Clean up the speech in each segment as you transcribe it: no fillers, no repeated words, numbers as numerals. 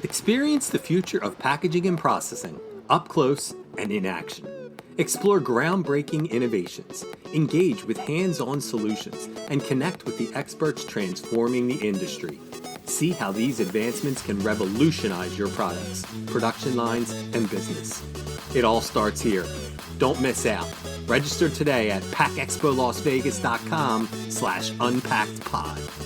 Experience the future of packaging and processing up close and in action. Explore groundbreaking innovations, engage with hands-on solutions, and connect with the experts transforming the industry. See how these advancements can revolutionize your products, production lines, and business. It all starts here. Don't miss out. Register today at packexpolasvegas.com/unpackedpod.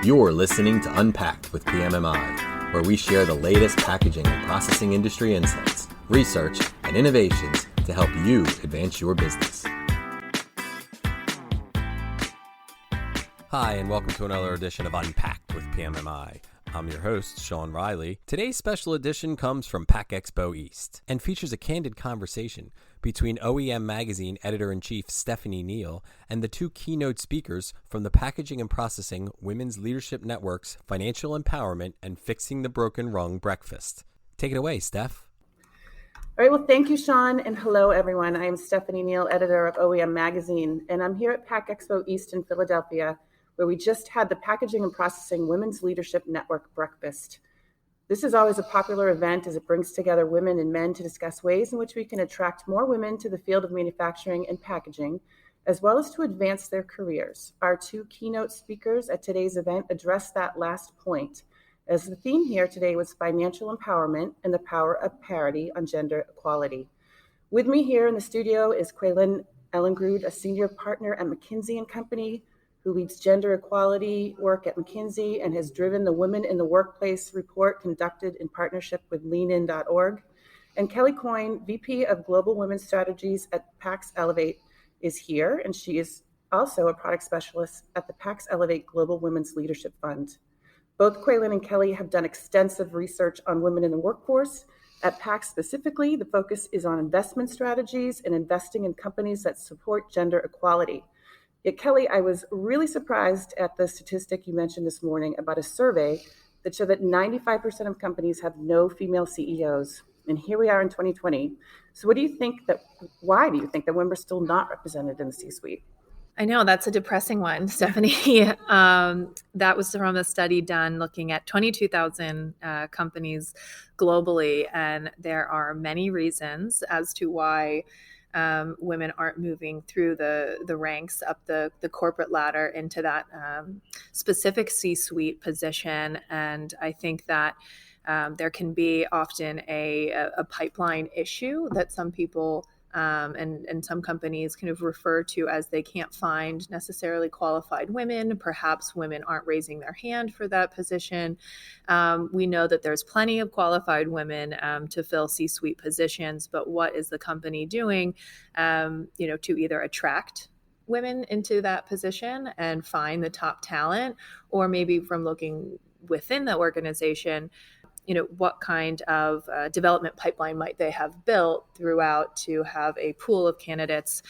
You're listening to Unpacked with PMMI, where we share the latest packaging and processing industry insights, research, and innovations to help you advance your business. Hi, and welcome to another edition of Unpacked with PMMI. I'm your host, Sean Riley. Today's special edition comes from Pack Expo East and features a candid conversation between OEM Magazine Editor-in-Chief Stephanie Neal and the two keynote speakers from the Packaging and Processing Women's Leadership Network's Financial Empowerment and Fixing the Broken Rung Breakfast. Take it away, Steph. All right, well, thank you, Sean, and hello, everyone. I am Stephanie Neal, editor of OEM Magazine, and I'm here at Pack Expo East in Philadelphia, where we just had the Packaging and Processing Women's Leadership Network Breakfast. This is always a popular event as it brings together women and men to discuss ways in which we can attract more women to the field of manufacturing and packaging, as well as to advance their careers. Our two keynote speakers at today's event address that last point, as the theme here today was financial empowerment and the power of parity on gender equality. With me here in the studio is Kweilin Ellingrud, a senior partner at McKinsey & Company, who leads gender equality work at McKinsey and has driven the Women in the Workplace report conducted in partnership with leanin.org. And Kelly Coyne, VP of Global Women's Strategies at PAX Ellevate, is here, and she is also a product specialist at the PAX Ellevate Global Women's Leadership Fund. Both Kweilin and Kelly have done extensive research on women in the workforce. At PAX specifically, the focus is on investment strategies and investing in companies that support gender equality. Yet, Kelly, I was really surprised at the statistic you mentioned this morning about a survey that showed that 95% of companies have no female CEOs. And here we are in 2020. So why do you think that women are still not represented in the C-suite? I know that's a depressing one, Stephanie. That was from a study done looking at 22,000 companies globally. And there are many reasons as to why women aren't moving through the ranks up the corporate ladder into that specific C-suite position. And I think that there can be often a pipeline issue that some people and some companies kind of refer to as they can't find necessarily qualified women. Perhaps women aren't raising their hand for that position. We know that there's plenty of qualified women to fill C-suite positions, but what is the company doing, to either attract women into that position and find the top talent, or maybe from looking within the organization, what kind of development pipeline might they have built throughout to have a pool of candidates,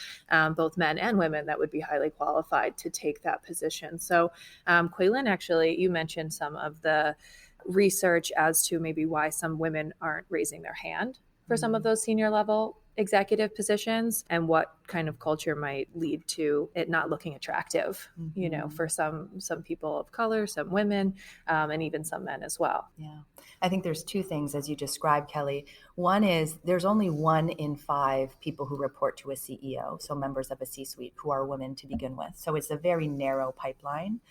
both men and women, that would be highly qualified to take that position. So, Kweilin, actually, you mentioned some of the research as to maybe why some women aren't raising their hand for some of those senior level executive positions, and what kind of culture might lead to it not looking attractive, for some people of color, some women, and even some men as well. Yeah, I think there's two things, as you described, Kelly. One is there's only 1 in 5 people who report to a CEO, so members of a C-suite, who are women to begin with. So it's a very narrow pipeline.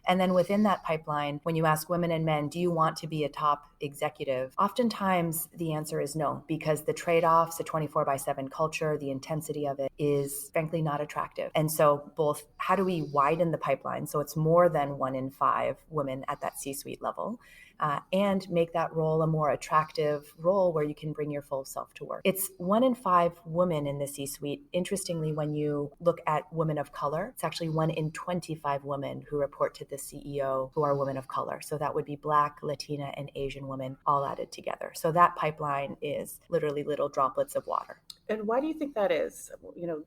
And then within that pipeline, when you ask women and men, do you want to be a top executive? Oftentimes the answer is no, because the trade-offs, the 24/7 culture, the intensity of it is frankly not attractive. And so both, how do we widen the pipeline so it's more than 1 in 5 women at that C-suite level, and make that role a more attractive role where you can bring your full self to work. It's 1 in 5 women in the C-suite. Interestingly, when you look at women of color, it's actually 1 in 25 women who report to the CEO who are women of color. So that would be Black, Latina, and Asian women all added together. So that pipeline is literally little droplets of water. And why do you think that is?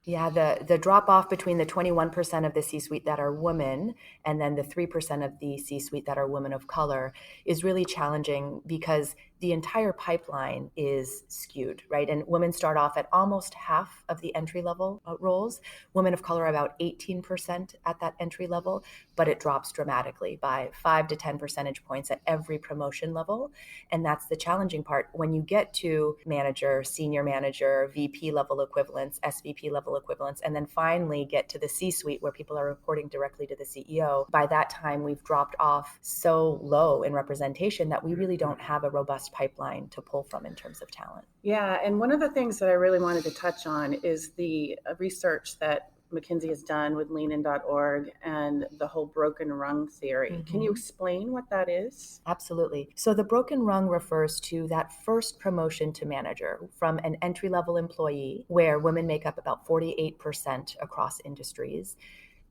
Yeah, the drop off between the 21% of the C-suite that are women and then the 3% of the C-suite that are women of color is really challenging, because the entire pipeline is skewed, right? And women start off at almost half of the entry-level roles. Women of color are about 18% at that entry level, but it drops dramatically by 5 to 10 percentage points at every promotion level. And that's the challenging part. When you get to manager, senior manager, VP level equivalents, SVP level equivalents, and then finally get to the C-suite where people are reporting directly to the CEO, by that time we've dropped off so low in representation that we really don't have a robust pipeline to pull from in terms of talent. Yeah, and one of the things that I really wanted to touch on is the research that McKinsey has done with leanin.org and the whole broken rung theory. Mm-hmm. Can you explain what that is? Absolutely. So the broken rung refers to that first promotion to manager from an entry-level employee, where women make up about 48% across industries,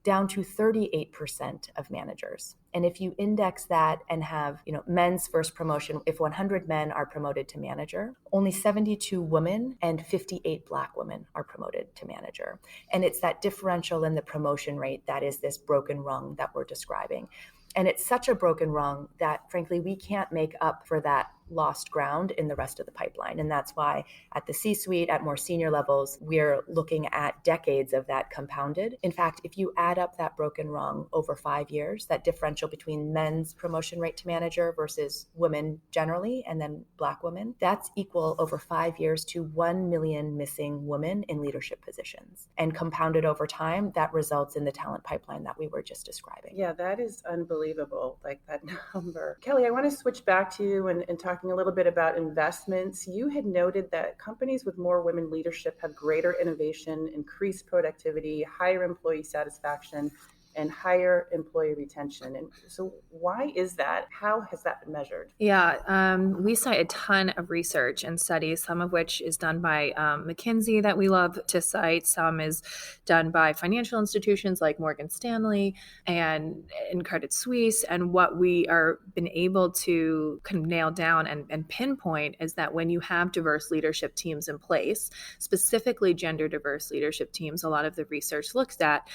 down to 38% of managers. And if you index that and have, men's first promotion, if 100 men are promoted to manager, only 72 women and 58 Black women are promoted to manager. And it's that differential in the promotion rate that is this broken rung that we're describing. And it's such a broken rung that, frankly, we can't make up for that lost ground in the rest of the pipeline. And that's why at the C-suite, at more senior levels, we're looking at decades of that compounded. In fact, if you add up that broken rung over 5 years, that differential between men's promotion rate to manager versus women generally, and then Black women, that's equal over 5 years to 1 million missing women in leadership positions. And compounded over time, that results in the talent pipeline that we were just describing. Yeah, that is unbelievable, like that number. Kelly, I want to switch back to you and talking a little bit about investments. You had noted that companies with more women leadership have greater innovation, increased productivity, higher employee satisfaction, and higher employee retention. And so why is that? How has that been measured? Yeah, we cite a ton of research and studies, some of which is done by McKinsey that we love to cite. Some is done by financial institutions like Morgan Stanley and Credit Suisse. And what we are been able to kind of nail down and pinpoint is that when you have diverse leadership teams in place, specifically gender diverse leadership teams, a lot of the research looks at,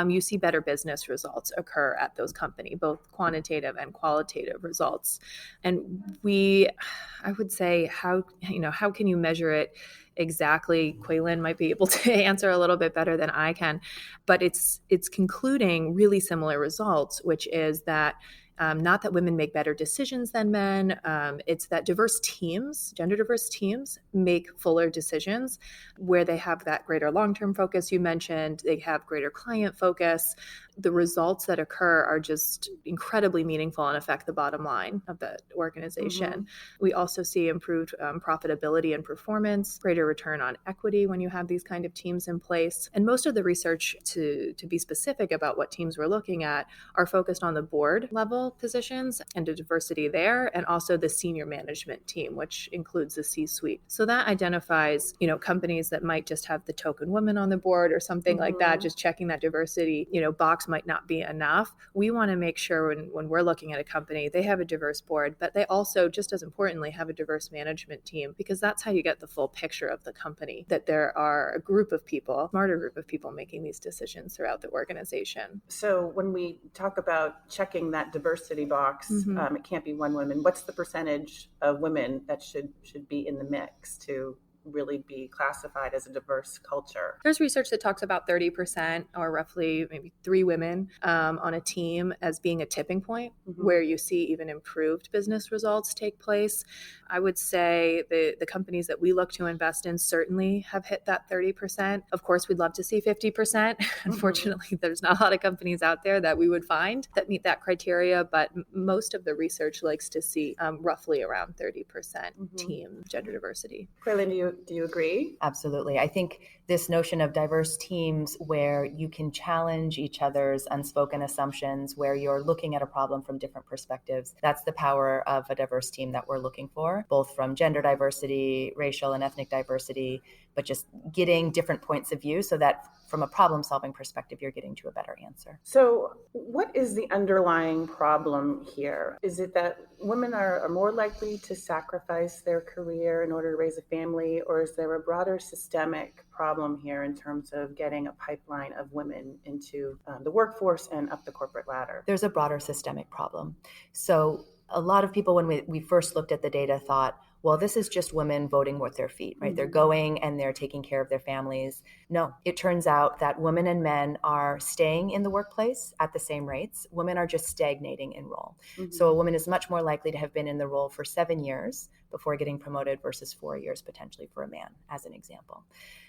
you see better business results occur at those companies, both quantitative and qualitative results. And I would say, how can you measure it exactly? Kweilin might be able to answer a little bit better than I can, but it's concluding really similar results, which is that not that women make better decisions than men. It's that diverse teams, gender diverse teams, make fuller decisions where they have that greater long-term focus you mentioned. They have greater client focus. The results that occur are just incredibly meaningful and affect the bottom line of the organization. Mm-hmm. We also see improved profitability and performance, greater return on equity when you have these kind of teams in place. And most of the research, to be specific about what teams we're looking at, are focused on the board level positions and the diversity there, and also the senior management team, which includes the C-suite. So that identifies, companies that might just have the token woman on the board or something mm-hmm. like that, just checking that diversity, box might not be enough. We want to make sure when we're looking at a company, they have a diverse board, but they also, just as importantly, have a diverse management team, because that's how you get the full picture of the company, that there are a group of people, smarter group of people making these decisions throughout the organization. So when we talk about checking that diversity box, mm-hmm. It can't be one woman. What's the percentage of women that should be in the mix to really be classified as a diverse culture? There's research that talks about 30%, or roughly maybe 3 women on a team, as being a tipping point mm-hmm. where you see even improved business results take place. I would say the companies that we look to invest in certainly have hit that 30%. Of course, we'd love to see 50%. Unfortunately, mm-hmm. there's not a lot of companies out there that we would find that meet that criteria, but most of the research likes to see roughly around 30% mm-hmm. team gender diversity. Kweilin, do you agree? Absolutely. I think this notion of diverse teams where you can challenge each other's unspoken assumptions, where you're looking at a problem from different perspectives, that's the power of a diverse team that we're looking for, both from gender diversity, racial and ethnic diversity, but just getting different points of view so that from a problem-solving perspective, you're getting to a better answer. So what is the underlying problem here? Is it that women are more likely to sacrifice their career in order to raise a family, or is there a broader systemic problem here in terms of getting a pipeline of women into the workforce and up the corporate ladder? There's a broader systemic problem. So A lot of people, when we first looked at the data, thought, well, this is just women voting with their feet, right? They're going and they're taking care of their families. No, it turns out that women and men are staying in the workplace at the same rates. Women are just stagnating in role. So a woman is much more likely to have been in the role for 7 years before getting promoted versus 4 years potentially for a man, as an example.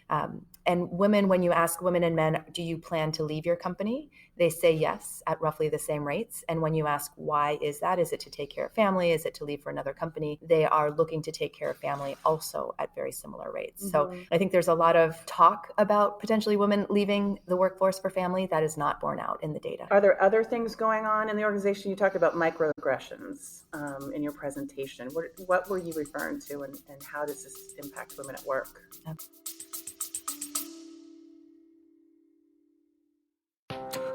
And women, when you ask women and men, do you plan to leave your company? They say yes at roughly the same rates. And when you ask why is that, is it to take care of family? Is it to leave for another company? They are looking to take care of family also at very similar rates. So I think there's a lot of talk about potentially women leaving the workforce for family that is not borne out in the data. Are there other things going on in the organization? You talked about microaggressions in your presentation. What were you referring to, and how does this impact women at work?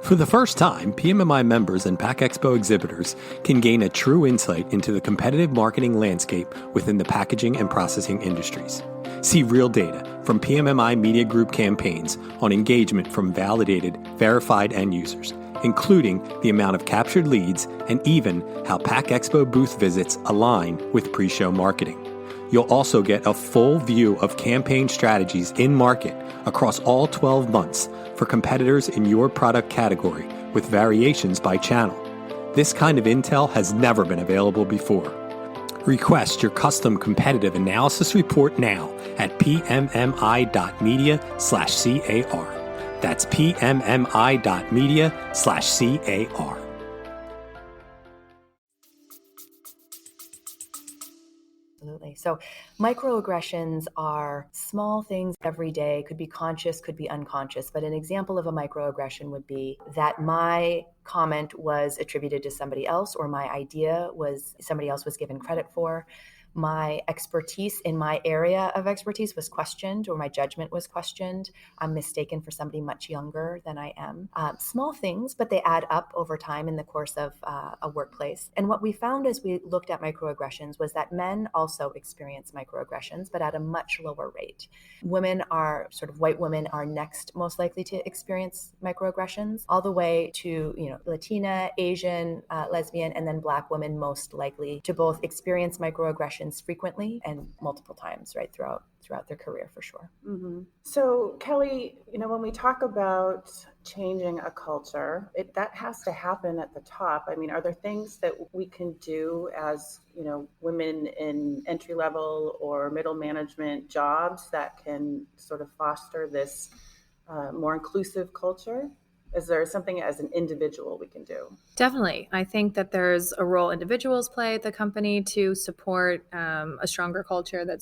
For the first time, PMMI members and Pack Expo exhibitors can gain a true insight into the competitive marketing landscape within the packaging and processing industries. See real data from PMMI Media Group campaigns on engagement from validated, verified end users, including the amount of captured leads and even how Pack Expo booth visits align with pre-show marketing. You'll also get a full view of campaign strategies in market across all 12 months for competitors in your product category with variations by channel. This kind of intel has never been available before. Request your custom competitive analysis report now at pmmi.media/CAR. That's pmmi.media/CAR. Absolutely. So microaggressions are small things every day, could be conscious, could be unconscious. But an example of a microaggression would be that my comment was attributed to somebody else, or my idea was somebody else was given credit for. My expertise in my area of expertise was questioned, or my judgment was questioned. I'm mistaken for somebody much younger than I am. Small things, but they add up over time in the course of a workplace. And what we found as we looked at microaggressions was that men also experience microaggressions, but at a much lower rate. Women are, white women are next most likely to experience microaggressions, all the way to, Latina, Asian, lesbian, and then Black women most likely to both experience microaggressions frequently and multiple times, right, throughout their career, for sure. So Kelly, when we talk about changing a culture, that has to happen at the top. I mean, are there things that we can do as, women in entry level or middle management jobs that can sort of foster this more inclusive culture? Is there something as an individual we can do? Definitely. I think that there's a role individuals play at the company to support a stronger culture that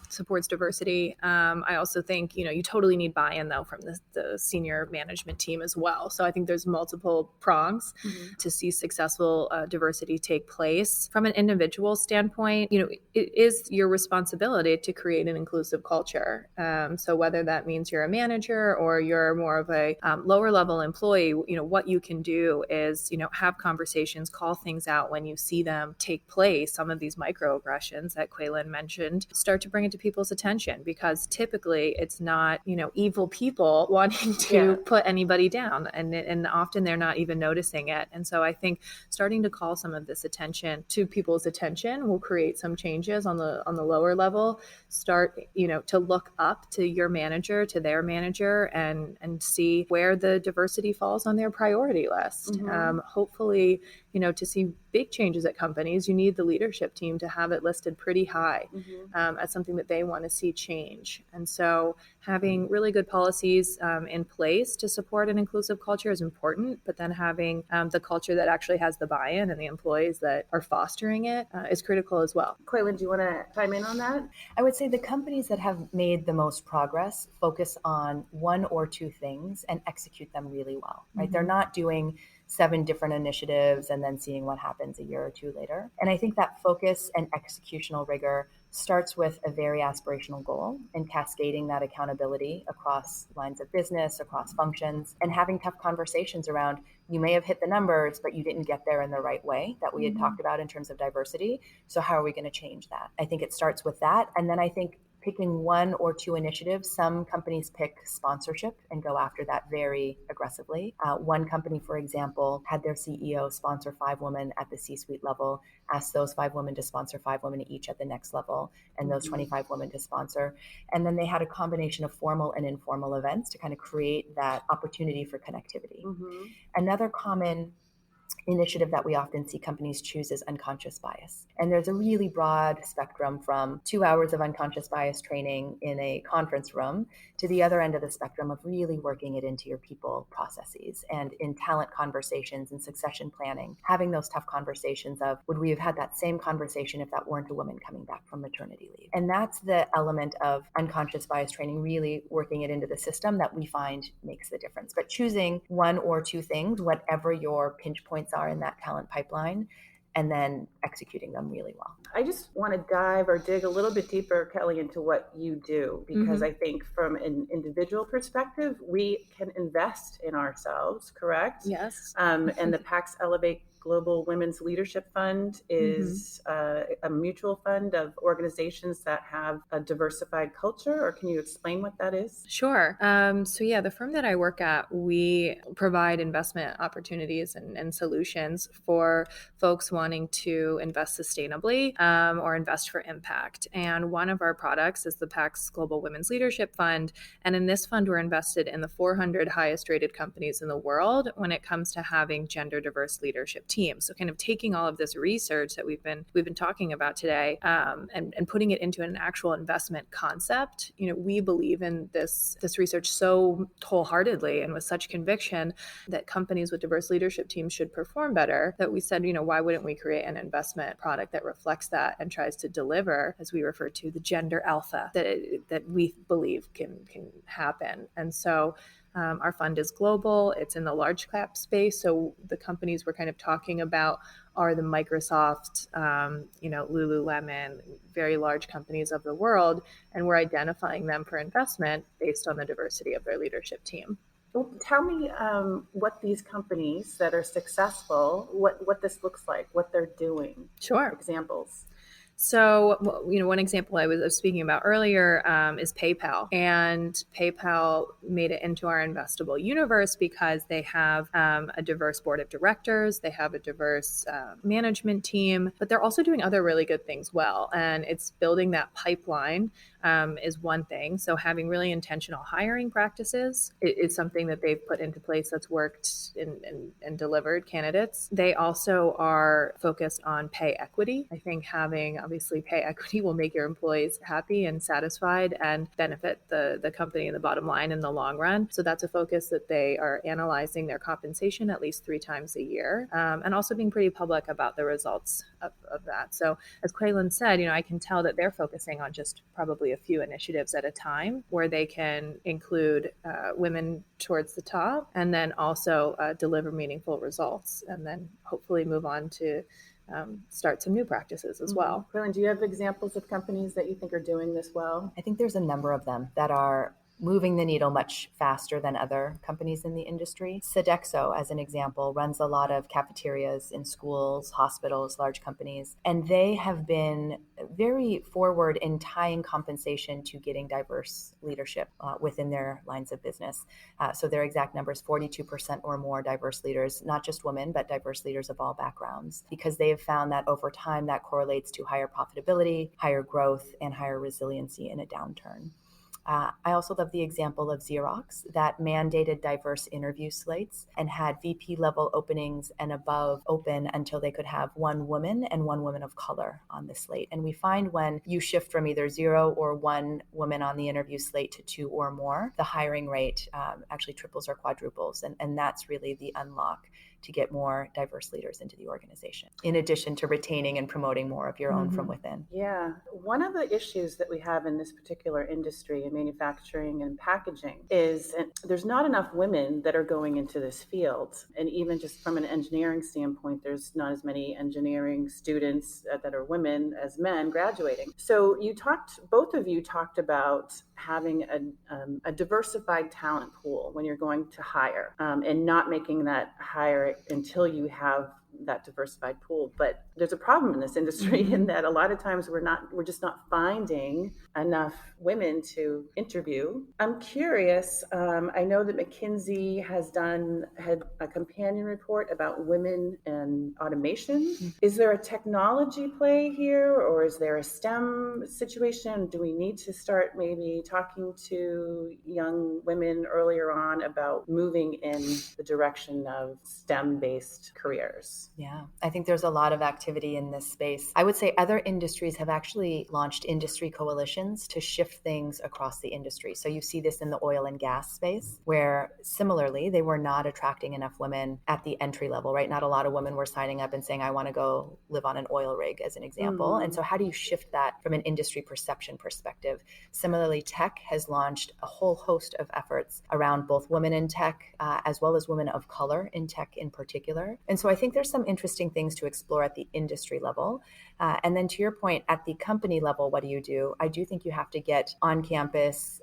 supports diversity. I also think you totally need buy-in though from the senior management team as well. So I think there's multiple prongs to see successful diversity take place. From an individual standpoint, it is your responsibility to create an inclusive culture. So whether that means you're a manager or you're more of a lower level employee, what you can do is have conversations, call things out when you see them take place. Some of these microaggressions that Kweilin mentioned, start to bring it to people's attention, because typically it's not, evil people wanting to put anybody down. And often they're not even noticing it. And so I think starting to call some of this attention to people's attention will create some changes on the lower level. Start, to look up to your manager, to their manager, and see where the diversity falls on their priority list. Hopefully, to see big changes at companies, you need the leadership team to have it listed pretty high as something that they want to see change. And so having really good policies in place to support an inclusive culture is important, but then having the culture that actually has the buy-in and the employees that are fostering it is critical as well. Kweilin, do you want to chime in on that? I would say the companies that have made the most progress focus on one or two things and execute them really well, right? They're not doing 7 different initiatives and then seeing what happens a year or two later. And I think that focus and executional rigor starts with a very aspirational goal and cascading that accountability across lines of business, across functions, and having tough conversations around, you may have hit the numbers, but you didn't get there in the right way that we had talked about in terms of diversity. So how are we going to change that? I think it starts with that. And then I think picking one or two initiatives. Some companies pick sponsorship and go after that very aggressively. One company, for example, had their CEO sponsor 5 women at the C-suite level, asked those 5 women to sponsor 5 women each at the next level, and those 25 women to sponsor. And then they had a combination of formal and informal events to kind of create that opportunity for connectivity. Another common initiative that we often see companies choose is unconscious bias. And there's a really broad spectrum from 2 hours of unconscious bias training in a conference room to the other end of the spectrum of really working it into your people processes and in talent conversations and succession planning, having those tough conversations of, would we have had that same conversation if that weren't a woman coming back from maternity leave? And that's the element of unconscious bias training, really working it into the system that we find makes the difference. But choosing one or two things, whatever your pinch points are in that talent pipeline, and then executing them really well. I just want to dive or dig a little bit deeper, Kelly, into what you do, because I think from an individual perspective, we can invest in ourselves, correct? Yes. And the Pax Ellevate Global Women's Leadership Fund is a mutual fund of organizations that have a diversified culture, or can you explain what that is? Sure. So yeah, the firm that I work at, we provide investment opportunities and solutions for folks wanting to invest sustainably or invest for impact. And one of our products is the Pax Global Women's Leadership Fund. And in this fund, we're invested in the 400 highest rated companies in the world when it comes to having gender diverse leadership teams. So kind of taking all of this research that we've been talking about today and putting it into an actual investment concept. We believe in this research so wholeheartedly and with such conviction that companies with diverse leadership teams should perform better, that we said, why wouldn't we create an investment product that reflects that and tries to deliver, as we refer to, the gender alpha that we believe can happen. And so our fund is global. It's in the large cap space. So the companies we're kind of talking about are the Microsoft, Lululemon, very large companies of the world. And we're identifying them for investment based on the diversity of their leadership team. Well, tell me what these companies that are successful, what this looks like, what they're doing. Sure. Examples. So, one example I was speaking about earlier is PayPal. And PayPal made it into our investable universe because they have a diverse board of directors, they have a diverse management team, but they're also doing other really good things well. And it's building that pipeline is one thing. So having really intentional hiring practices is something that they've put into place that's worked and delivered candidates. They also are focused on pay equity. I think having obviously pay equity will make your employees happy and satisfied and benefit the company and the bottom line in the long run. So that's a focus that they are analyzing their compensation at least 3 times a year and also being pretty public about the results of that. So as Kweilin said, I can tell that they're focusing on just probably a few initiatives at a time where they can include women towards the top and then also deliver meaningful results and then hopefully move on to start some new practices as well. Kweilin, do you have examples of companies that you think are doing this well? I think there's a number of them that are moving the needle much faster than other companies in the industry. Sodexo, as an example, runs a lot of cafeterias in schools, hospitals, large companies, and they have been very forward in tying compensation to getting diverse leadership within their lines of business. So their exact numbers, 42% or more diverse leaders, not just women, but diverse leaders of all backgrounds, because they have found that over time that correlates to higher profitability, higher growth, and higher resiliency in a downturn. I also love the example of Xerox that mandated diverse interview slates and had VP level openings and above open until they could have 1 woman and 1 woman of color on the slate. And we find when you shift from either 0 or 1 woman on the interview slate to 2 or more, the hiring rate actually triples or quadruples. And that's really the unlock to get more diverse leaders into the organization, in addition to retaining and promoting more of your own from within. Yeah. One of the issues that we have in this particular industry in manufacturing and packaging is there's not enough women that are going into this field. And even just from an engineering standpoint, there's not as many engineering students that are women as men graduating. So both of you talked about having a diversified talent pool when you're going to hire and not making that hire until you have that diversified pool. But there's a problem in this industry in that a lot of times we're just not finding enough women to interview. I'm curious. I know that McKinsey had a companion report about women and automation. Is there a technology play here, or is there a STEM situation? Do we need to start maybe talking to young women earlier on about moving in the direction of STEM-based careers? Yeah, I think there's a lot of activity in this space. I would say other industries have actually launched industry coalitions to shift things across the industry. So you see this in the oil and gas space, where similarly, they were not attracting enough women at the entry level, right? Not a lot of women were signing up and saying, I want to go live on an oil rig, as an example. And so how do you shift that from an industry perception perspective? Similarly, tech has launched a whole host of efforts around both women in tech, as well as women of color in tech in particular. And so I think there's some interesting things to explore at the industry level. And then to your point, at the company level, what do? I do think you have to get on campus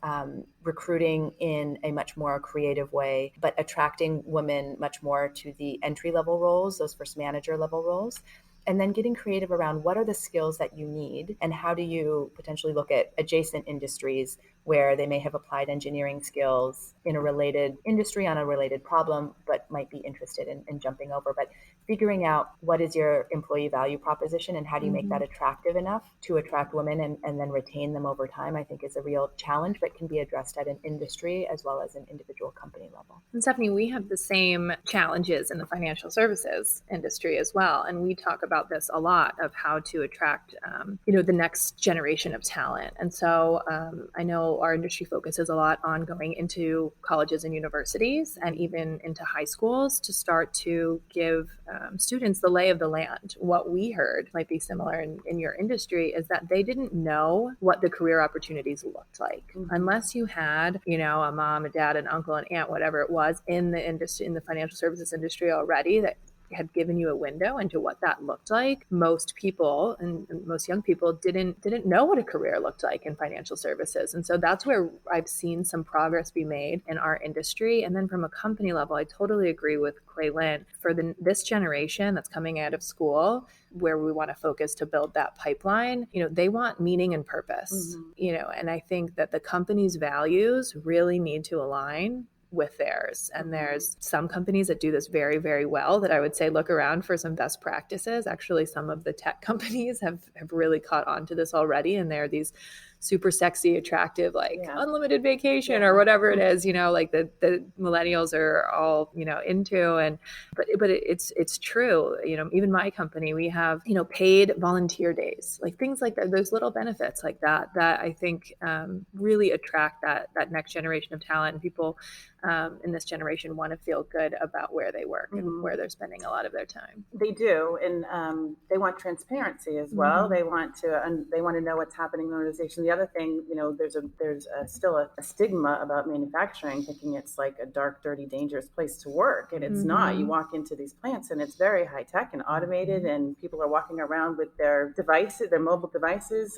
recruiting in a much more creative way, but attracting women much more to the entry level roles, those first manager level roles. And then getting creative around what are the skills that you need and how do you potentially look at adjacent industries where they may have applied engineering skills in a related industry on a related problem, but might be interested in jumping over. But figuring out what is your employee value proposition and how do you make that attractive enough to attract women and then retain them over time, I think is a real challenge, but can be addressed at an industry as well as an individual company level. And Stephanie, we have the same challenges in the financial services industry as well. And we talk about this a lot of how to attract, the next generation of talent. And so I know our industry focuses a lot on going into colleges and universities and even into high schools to start to give students the lay of the land. What we heard might be similar in your industry is that they didn't know what the career opportunities looked like unless you had, a mom, a dad, an uncle, an aunt, whatever it was in the industry, in the financial services industry already that had given you a window into what that looked like. Most people and most young people didn't know what a career looked like in financial services. And so that's where I've seen some progress be made in our industry. And then from a company level, I totally agree with Kweilin. For this generation that's coming out of school, where we want to focus to build that pipeline, they want meaning and purpose, and I think that the company's values really need to align with theirs. And there's some companies that do this very, very well that I would say look around for some best practices. Actually, some of the tech companies have really caught on to this already. And there are these super sexy, attractive, unlimited vacation or whatever it is, like the millennials are all, into. But it's true. Even my company, we have, paid volunteer days, like things like that, those little benefits like that I think really attract that next generation of talent. And people in this generation want to feel good about where they work and where they're spending a lot of their time. They do. And they want transparency as well. They want to know what's happening in the organization. The other thing, there's still a stigma about manufacturing, thinking it's like a dark, dirty, dangerous place to work. And it's not. You walk into these plants and it's very high tech and automated and people are walking around with their devices, their mobile devices.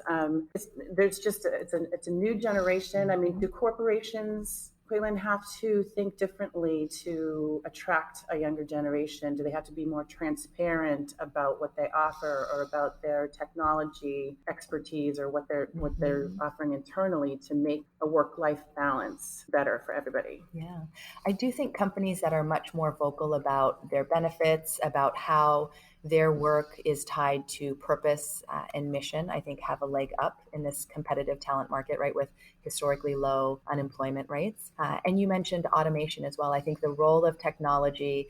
It's a new generation. I mean, do corporations, Kweilin, have to think differently to attract a younger generation? Do they have to be more transparent about what they offer or about their technology expertise or what they're offering internally to make a work-life balance better for everybody? Yeah, I do think companies that are much more vocal about their benefits, about how their work is tied to purpose and mission, I think have a leg up in this competitive talent market, right, with historically low unemployment rates. And you mentioned automation as well. I think the role of technology,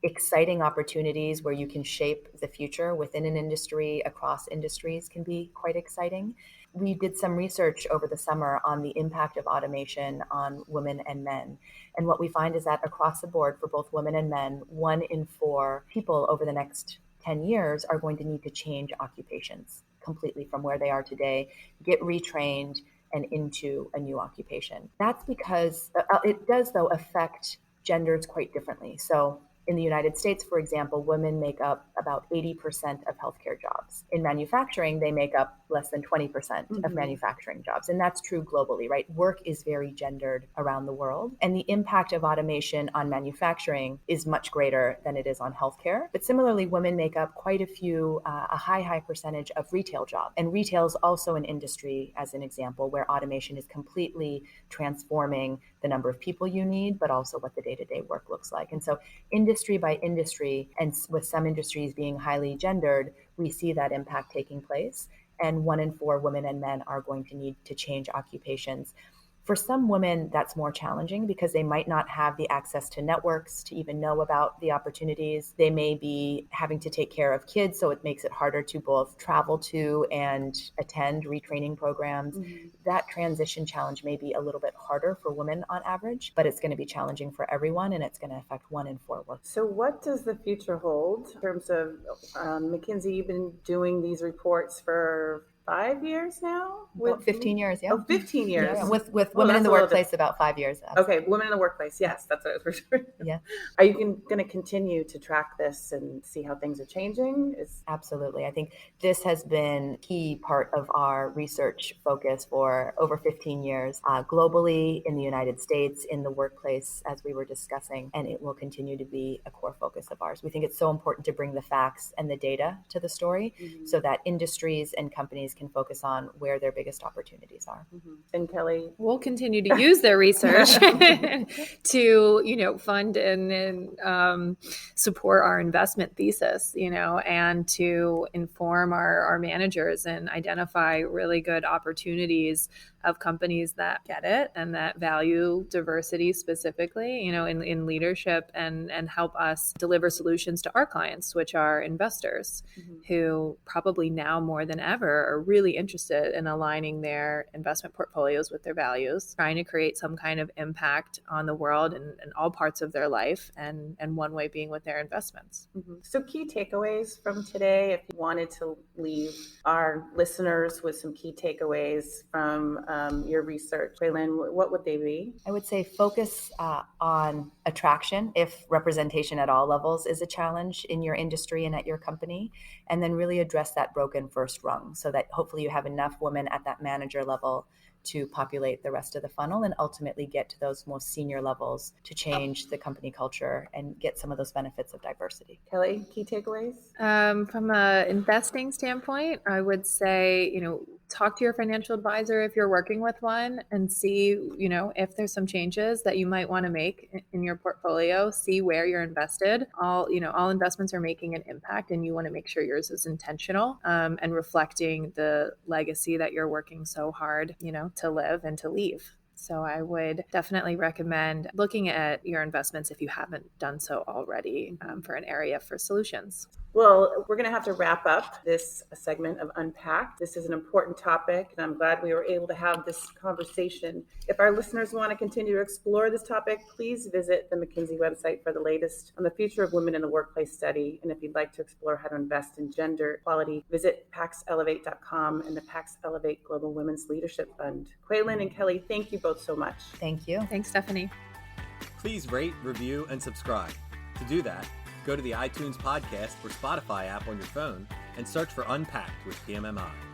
exciting opportunities where you can shape the future within an industry, across industries, can be quite exciting. We did some research over the summer on the impact of automation on women and men. And what we find is that across the board for both women and men, 1 in 4 people over the next 10 years are going to need to change occupations completely from where they are today, get retrained and into a new occupation. That's because it does, though, affect genders quite differently. So In the United States, for example, women make up about 80% of healthcare jobs. In manufacturing, they make up less than 20% of manufacturing jobs. And that's true globally, right? Work is very gendered around the world. And the impact of automation on manufacturing is much greater than it is on healthcare. But similarly, women make up quite a high percentage of retail jobs. And retail is also an industry, as an example, where automation is completely transforming the number of people you need, but also what the day-to-day work looks like. And so industry by industry, and with some industries being highly gendered, we see that impact taking place. And 1 in 4 women and men are going to need to change occupations. For some women, that's more challenging because they might not have the access to networks to even know about the opportunities. They may be having to take care of kids, so it makes it harder to both travel to and attend retraining programs. That transition challenge may be a little bit harder for women on average, but it's going to be challenging for everyone, and it's going to affect 1 in 4 workers. So what does the future hold in terms of McKinsey? You've been doing these reports for 5 years now? About 15 years, yeah. Oh, 15 years. Yeah. With women in the workplace, about 5 years. Okay, women in the workplace. Yes, that's what I was referring to. Yeah. Are you going to continue to track this and see how things are changing? Absolutely. I think this has been a key part of our research focus for over 15 years, globally, in the United States, in the workplace, as we were discussing, and it will continue to be a core focus of ours. We think it's so important to bring the facts and the data to the story so that industries and companies can focus on where their biggest opportunities are. And Kelly? We'll continue to use their research to, fund and support our investment thesis, and to inform our managers and identify really good opportunities of companies that get it and that value diversity specifically, in leadership, and help us deliver solutions to our clients, which are investors who probably now more than ever are really interested in aligning their investment portfolios with their values, trying to create some kind of impact on the world in all parts of their life, and one way being with their investments. So key takeaways from today, if you wanted to leave our listeners with some key takeaways from your research, Kweilin, what would they be? I would say focus on attraction, if representation at all levels is a challenge in your industry and at your company, and then really address that broken first rung so that hopefully you have enough women at that manager level to populate the rest of the funnel and ultimately get to those most senior levels to change the company culture and get some of those benefits of diversity. Kelly, key takeaways? From an investing standpoint, I would say, talk to your financial advisor if you're working with one and see, if there's some changes that you might want to make in your portfolio, see where you're invested. All investments are making an impact, and you want to make sure yours is intentional and reflecting the legacy that you're working so hard, to live and to leave. So I would definitely recommend looking at your investments if you haven't done so already for an area for solutions. Well, we're going to have to wrap up this segment of Unpacked. This is an important topic, and I'm glad we were able to have this conversation. If our listeners want to continue to explore this topic, please visit the McKinsey website for the latest on the future of women in the workplace study. And if you'd like to explore how to invest in gender equality, visit paxellevate.com and the Pax Ellevate Global Women's Leadership Fund. Kweilin and Kelly, thank you both so much. Thank you. Thanks, Stephanie. Please rate, review, and subscribe. To do that, go to the iTunes podcast or Spotify app on your phone and search for Unpacked with PMMI.